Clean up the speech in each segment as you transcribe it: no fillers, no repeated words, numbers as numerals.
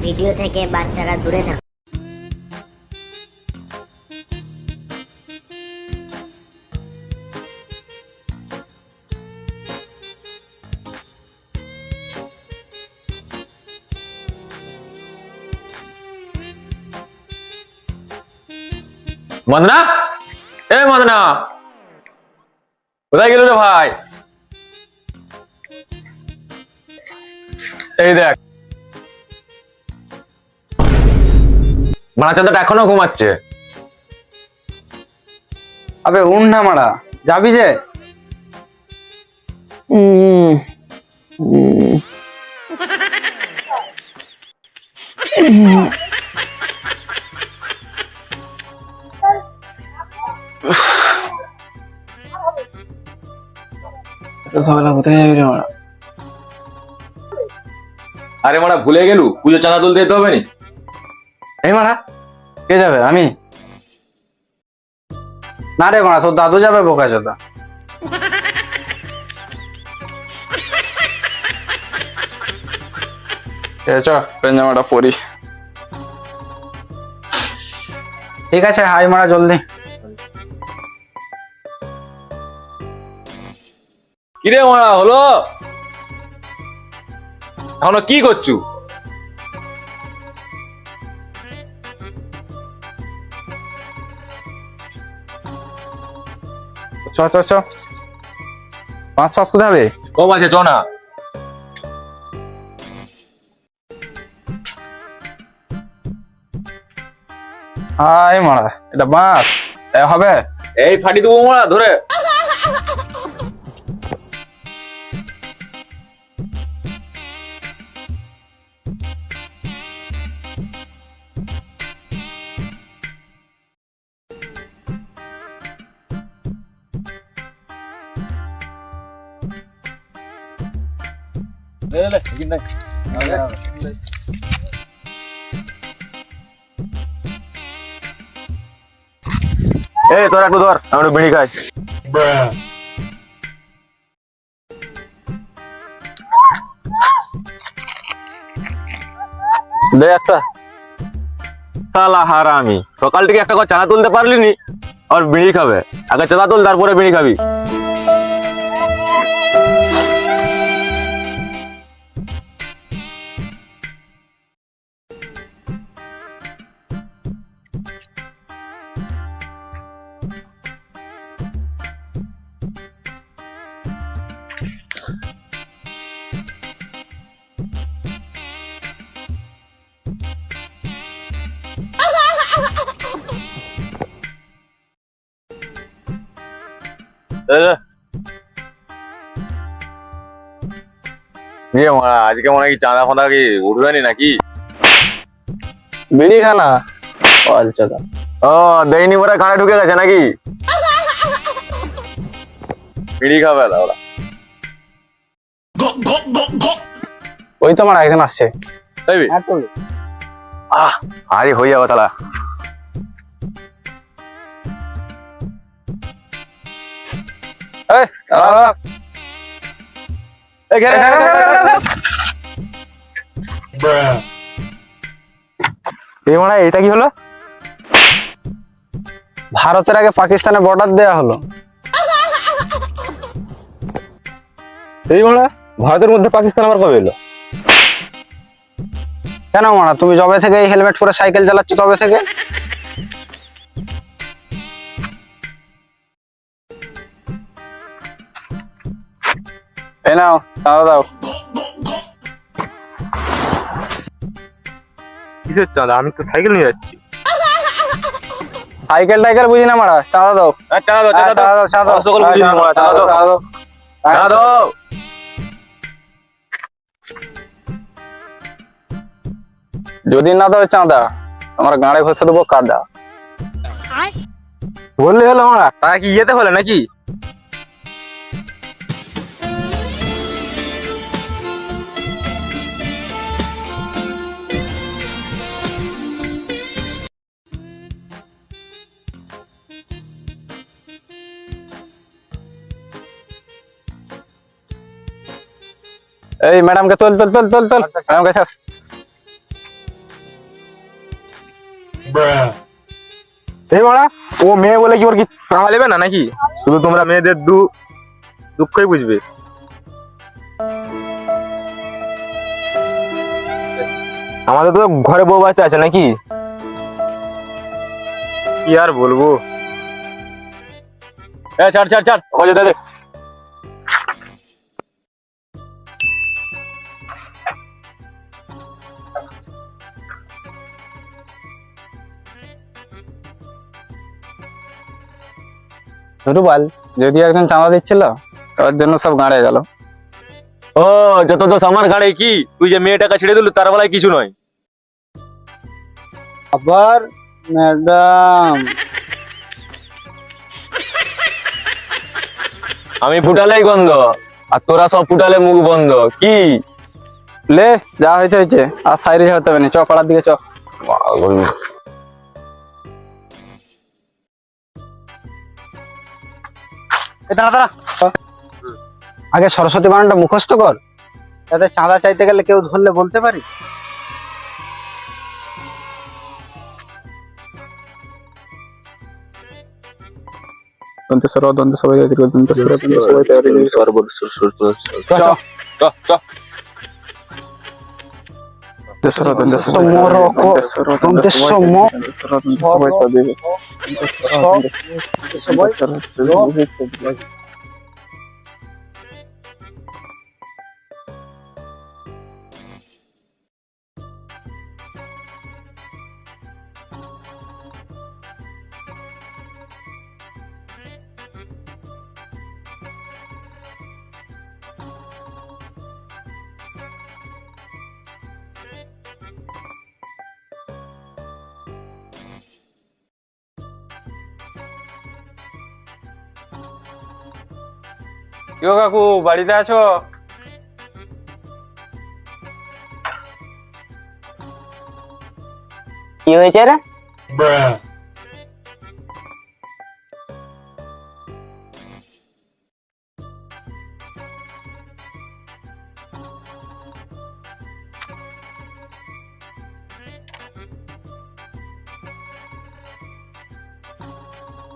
Video থেকে বাচ্চারা দূরে থাকুন। মদনা, এ মদনা, কোথায় গেল রে ভাই? এই দেখ, মারাচন্দ্রটা এখনো ঘুমাচ্ছে। আবে উন না মারা, যাবি যে? কোথায় যাবি রে মারা? আরে মারা ভুলে গেলু, পুজো চাঁদা তুলতে যেতে হবে নি? এই মারা, কে যাবে? আমি না রে মারা, তোর দাদু যাবে বোকা চোদা। চ জামাটা পরি। ঠিক আছে, হাই মারা জলদি। কিরে মারা হলো? এখনো কি করছু? চ চ চ, পাঁচ পাঁচ কোথায় হবে? কম আছে, চ না। হাই মারা, এটা বাস হবে? এই ফাটি দেবো মারা ধরে। এই তোর একটু ধর, আমি একটু বিড়ি খাই। দে একটা। শালা হারামি, সকাল থেকে একটা করে চাঁদা তুলতে পারলি নি, আর বিড়ি খাবে? আগে চাঁদা তুল, তারপরে বিড়ি খাবি। আজকে মনে হয় চাঁদা ফাঁদা কি উঠবে নি নাকি? বিড়ি খানা চোদা। ও দেয়নি, ওরা কানে ঢুকে গেছে নাকি? বিড়ি খাবে ওরা। ওই তো মারা একজন আসছে। আরে হয়ে যাবে তাহলে। এটা কি হলো? ভারতের আগে পাকিস্তানে বর্ডার দেয়া হলো। এই মানে ভারতের মধ্যে পাকিস্তান আবার কবে এলো? কেন মারা, তুমি যবে থেকে এই হেলমেট পরে সাইকেল চালাচ্ছ তবে থেকে? এই নাও, চাঁদা দাও। কিসের চাঁদা? আমি তো সাইকেল নিয়ে যাচ্ছি। সাইকেল টাইকেল বুঝি না মারা, চাঁদা দাও। যদি না দাও চাঁদা, আমার গাঁড়ে ঘষে দেবো কাদা। বললে হলো মারা, তারা কি ইয়েতে হলে নাকি? এই ম্যাডামকে তোল তোল তোল তোল তোল, ম্যাডামকে ছাড়। এই মারা, ও মেয়ে বলে কি ওর কি টাকা নেবে না নাকি? শুধু তোমরা মেয়েদের দুঃখই বুঝবে। আমাদের তো ঘরে বউ বাচ্চা আছে নাকি? কি আর বলবো। ছাড় ছাড় ছাড়, ওকে যেতে দে। রুবাল, যদি একজন চাঁদা দিচ্ছিল তার জন্য সব গাঁড়ে গেল। ও, যত দোষ আমার ঘাড়ে। কি তুই যে মেয়েটাকে ছেড়ে দিলু তার বেলায় কিছু নয়। আবার ম্যাডাম, আমি ফুটালেই গন্ধ, আর তোরা সব ফুটালে মুখ বন্ধ। কি লে যা হয়েছে হয়েছে, আর সাইরে হতে হবে না, চ পাড়ার দিকে চ। দাঁড়া দাঁড়া, আগে সরস্বতী বানানটা মুখস্থ কর, যাতে চাঁদা চাইতে গেলে কেউ ধরলে বলতে পারি। দন্তেশ্বর দন্তেশ্বর দন্তেশ্বর কেউ কাকু বাড়িতে আছো? কি হয়েছে রে?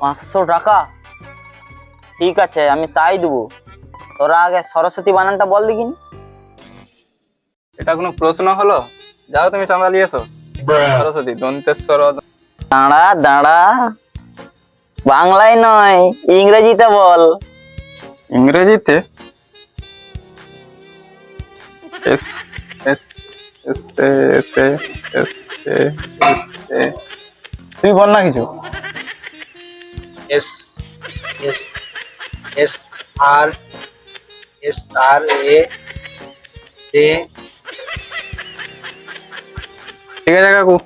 $500? ঠিক আছে, আমি তাই দেবো। তোরা আগে সরস্বতী বানানটা বল দেখিনি। এটা কোনো প্রশ্ন হলো? যাও তুমি চাঁদা নিয়ে এসো। সরস্বতী দন্তেশ্বর। দাঁড়া দাঁড়া, বাংলায় নয়, ইংরেজিতে বল। ইংরেজিতে? S S S A S A S A S A, তুই বল না কিছু। এস এস এস আর এস আর এ এ। ঠিক আছে কাকু,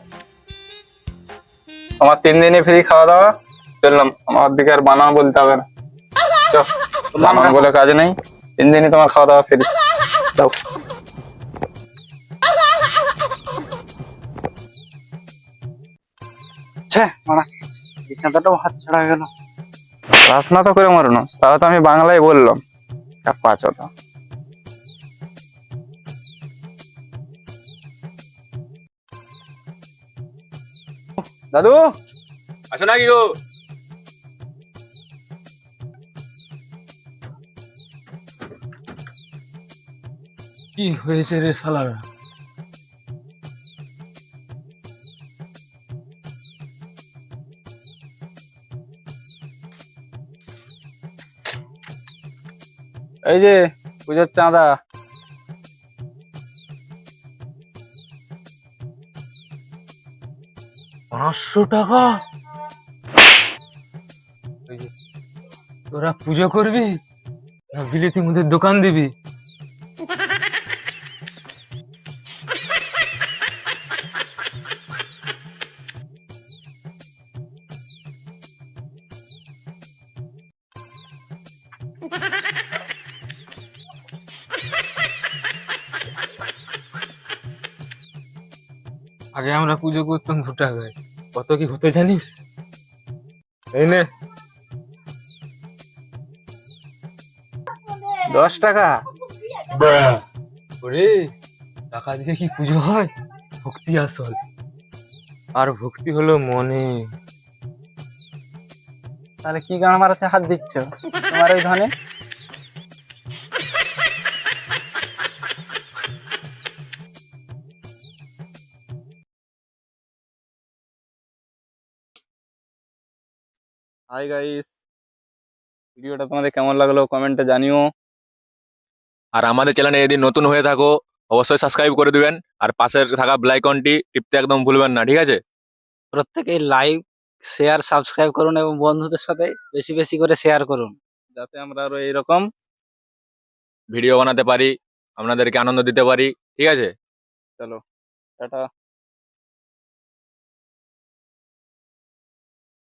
আমার 3 দিনে ফ্রি খাওয়া দাওয়া, চললাম। আমার দিকে আর বানান বলতে হবে না, বানান বলে কাজ নেই। 3 দিনই তোমার খাওয়া দাওয়া ফ্রি। দাও। হাত ছাড়া গেল। পড়াশোনা তো করে মরো না, তাও তো আমি বাংলায় বললাম। পাঁচ ওটা দাদু আসো নাকি গো? কি হয়েছে রে শালার? এই যে পুজোর চাঁদা। $500? তোরা পুজো করবি না বিলেতি মুদের দোকান দিবি? আগে আমরা পুজো করতাম 2 টাকায়, কত কি হতো জানিস? এই নে। 10 টাকা? ওরে, টাকা দিয়ে কি পুজো হয়? ভক্তি আসল। আর ভক্তি হলো মনে। তাহলে কি গান মারাতে হাত দিচ্ছ তোমার ওই ধনে? হাই গাইস, ভিডিওটা তোমাদের কেমন লাগলো কমেন্টে জানিও। আর আমাদের চ্যানেলে যদি নতুন হয়ে থাকো অবশ্যই সাবস্ক্রাইব করে দিবেন, আর পাশে থাকা বেল আইকনটি টিপতে একদম ভুলবেন না, ঠিক আছে? প্রত্যেকেই লাইক, শেয়ার, সাবস্ক্রাইব করুন এবং বন্ধুদের সাথে বেশি বেশি করে শেয়ার করুন। যাতে আমরা আরো এইরকম ভিডিও বানাতে পারি, আপনাদেরকে আনন্দ দিতে পারি, ঠিক আছে? চলো টাটা।